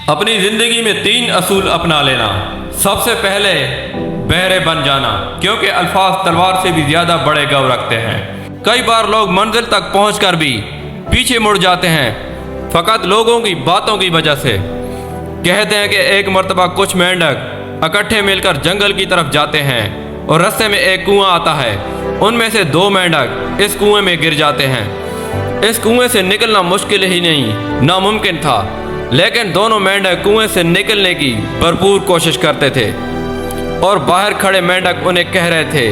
اپنی زندگی میں 3 اصول اپنا لینا۔ سب سے پہلے بہرے بن جانا، کیونکہ الفاظ تلوار سے بھی زیادہ بڑے گو رکھتے ہیں۔ کئی بار لوگ منزل تک پہنچ کر بھی پیچھے مڑ جاتے ہیں، فقط لوگوں کی باتوں کی وجہ سے۔ کہتے ہیں کہ ایک مرتبہ کچھ مینڈک اکٹھے مل کر جنگل کی طرف جاتے ہیں اور رستے میں ایک کنواں آتا ہے۔ ان میں سے 2 مینڈک اس کنویں میں گر جاتے ہیں۔ اس کنویں سے نکلنا مشکل ہی نہیں، ناممکن تھا، لیکن دونوں مینڈک کنویں سے نکلنے کی بھرپور کوشش کرتے تھے، اور باہر کھڑے مینڈک انہیں کہہ رہے تھے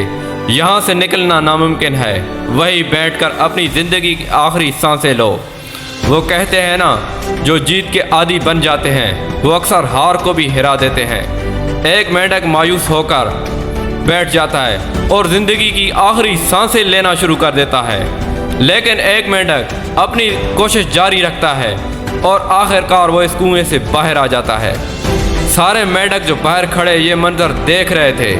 یہاں سے نکلنا ناممکن ہے، وہیں بیٹھ کر اپنی زندگی کی آخری سانسیں لو۔ وہ کہتے ہیں نا، جو جیت کے عادی بن جاتے ہیں وہ اکثر ہار کو بھی ہرا دیتے ہیں۔ ایک مینڈک مایوس ہو کر بیٹھ جاتا ہے اور زندگی کی آخری سانسیں لینا شروع کر دیتا ہے، لیکن ایک مینڈک اپنی کوشش جاری رکھتا ہے اور آخر کار وہ اس کنویں سے باہر آ جاتا ہے۔ سارے مینڈک جو باہر کھڑے یہ منظر دیکھ رہے تھے،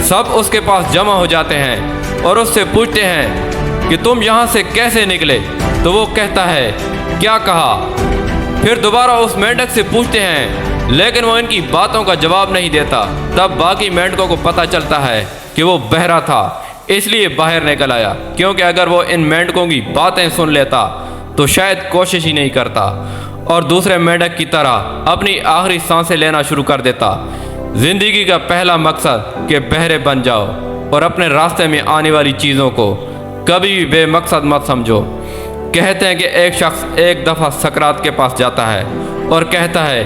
سب اس کے پاس جمع ہو جاتے ہیں اور اس سے پوچھتے ہیں کہ تم یہاں سے کیسے نکلے؟ تو وہ کہتا ہے کیا کہا؟ پھر دوبارہ اس مینڈک سے پوچھتے ہیں، لیکن وہ ان کی باتوں کا جواب نہیں دیتا۔ تب باقی مینڈکوں کو پتہ چلتا ہے کہ وہ بہرا تھا، اس لیے باہر نکل آیا، کیونکہ اگر وہ ان مینڈکوں کی باتیں سن لیتا تو شاید کوشش ہی نہیں کرتا اور دوسرے مینڈک کی طرح اپنی آخری سانسیں لینا شروع کر دیتا۔ زندگی کا پہلا مقصد کہ بہرے بن جاؤ اور اپنے راستے میں آنے والی چیزوں کو کبھی بھی بے مقصد مت سمجھو۔ کہتے ہیں کہ ایک شخص ایک دفعہ سقراط کے پاس جاتا ہے اور کہتا ہے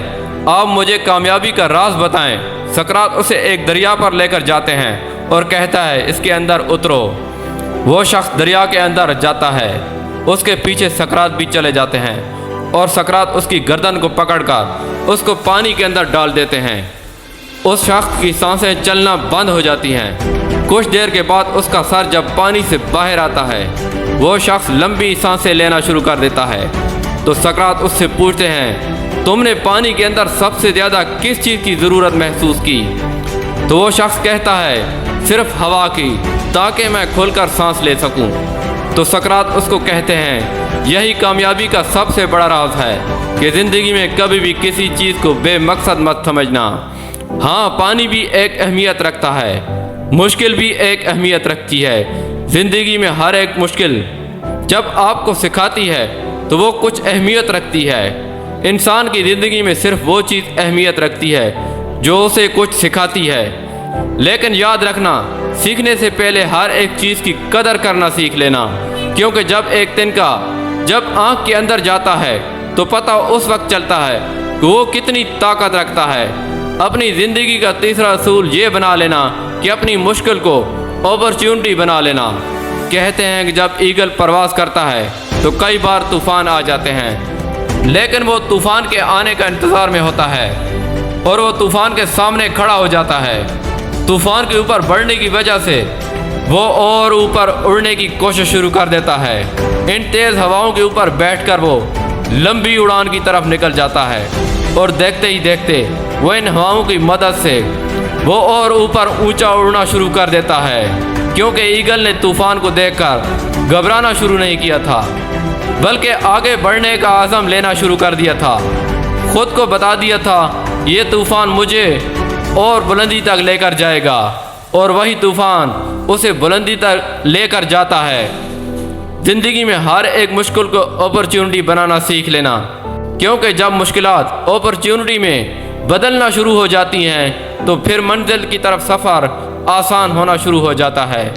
آپ مجھے کامیابی کا راز بتائیں۔ سقراط اسے ایک دریا پر لے کر جاتے ہیں اور کہتا ہے اس کے اندر اترو۔ وہ شخص دریا کے اندر جاتا ہے، اس کے پیچھے سقراط بھی چلے جاتے ہیں اور سقراط اس کی گردن کو پکڑ کر اس کو پانی کے اندر ڈال دیتے ہیں۔ اس شخص کی سانسیں چلنا بند ہو جاتی ہیں۔ کچھ دیر کے بعد اس کا سر جب پانی سے باہر آتا ہے، وہ شخص لمبی سانسیں لینا شروع کر دیتا ہے۔ تو سقراط اس سے پوچھتے ہیں تم نے پانی کے اندر سب سے زیادہ کس چیز کی ضرورت محسوس کی؟ تو وہ شخص کہتا ہے صرف ہوا کی، تاکہ میں کھل کر سانس لے سکوں۔ تو سقراط اس کو کہتے ہیں یہی کامیابی کا سب سے بڑا راز ہے کہ زندگی میں کبھی بھی کسی چیز کو بے مقصد مت سمجھنا۔ ہاں، پانی بھی ایک اہمیت رکھتا ہے، مشکل بھی ایک اہمیت رکھتی ہے۔ زندگی میں ہر ایک مشکل جب آپ کو سکھاتی ہے تو وہ کچھ اہمیت رکھتی ہے۔ انسان کی زندگی میں صرف وہ چیز اہمیت رکھتی ہے جو اسے کچھ سکھاتی ہے، لیکن یاد رکھنا، سیکھنے سے پہلے ہر ایک چیز کی قدر کرنا سیکھ لینا، کیونکہ جب ایک تنکا جب آنکھ کے اندر جاتا ہے تو پتہ اس وقت چلتا ہے کہ وہ کتنی طاقت رکھتا ہے۔ اپنی زندگی کا تیسرا اصول یہ بنا لینا کہ اپنی مشکل کو اپرچونٹی بنا لینا۔ کہتے ہیں کہ جب ایگل پرواز کرتا ہے تو کئی بار طوفان آ جاتے ہیں، لیکن وہ طوفان کے آنے کا انتظار میں ہوتا ہے اور وہ طوفان کے سامنے کھڑا ہو جاتا ہے۔ طوفان کے اوپر بڑھنے کی وجہ سے وہ اور اوپر اڑنے کی کوشش شروع کر دیتا ہے۔ ان تیز ہواؤں کے اوپر بیٹھ کر وہ لمبی اڑان کی طرف نکل جاتا ہے، اور دیکھتے ہی دیکھتے وہ ان ہواؤں کی مدد سے وہ اور اوپر اونچا اڑنا شروع کر دیتا ہے، کیونکہ ایگل نے طوفان کو دیکھ کر گھبرانا شروع نہیں کیا تھا، بلکہ آگے بڑھنے کا عزم لینا شروع کر دیا تھا۔ خود کو بتا دیا تھا یہ طوفان مجھے اور بلندی تک لے کر جائے گا، اور وہی طوفان اسے بلندی تک لے کر جاتا ہے۔ زندگی میں ہر ایک مشکل کو اپرچونٹی بنانا سیکھ لینا، کیونکہ جب مشکلات اپرچونٹی میں بدلنا شروع ہو جاتی ہیں تو پھر منزل کی طرف سفر آسان ہونا شروع ہو جاتا ہے۔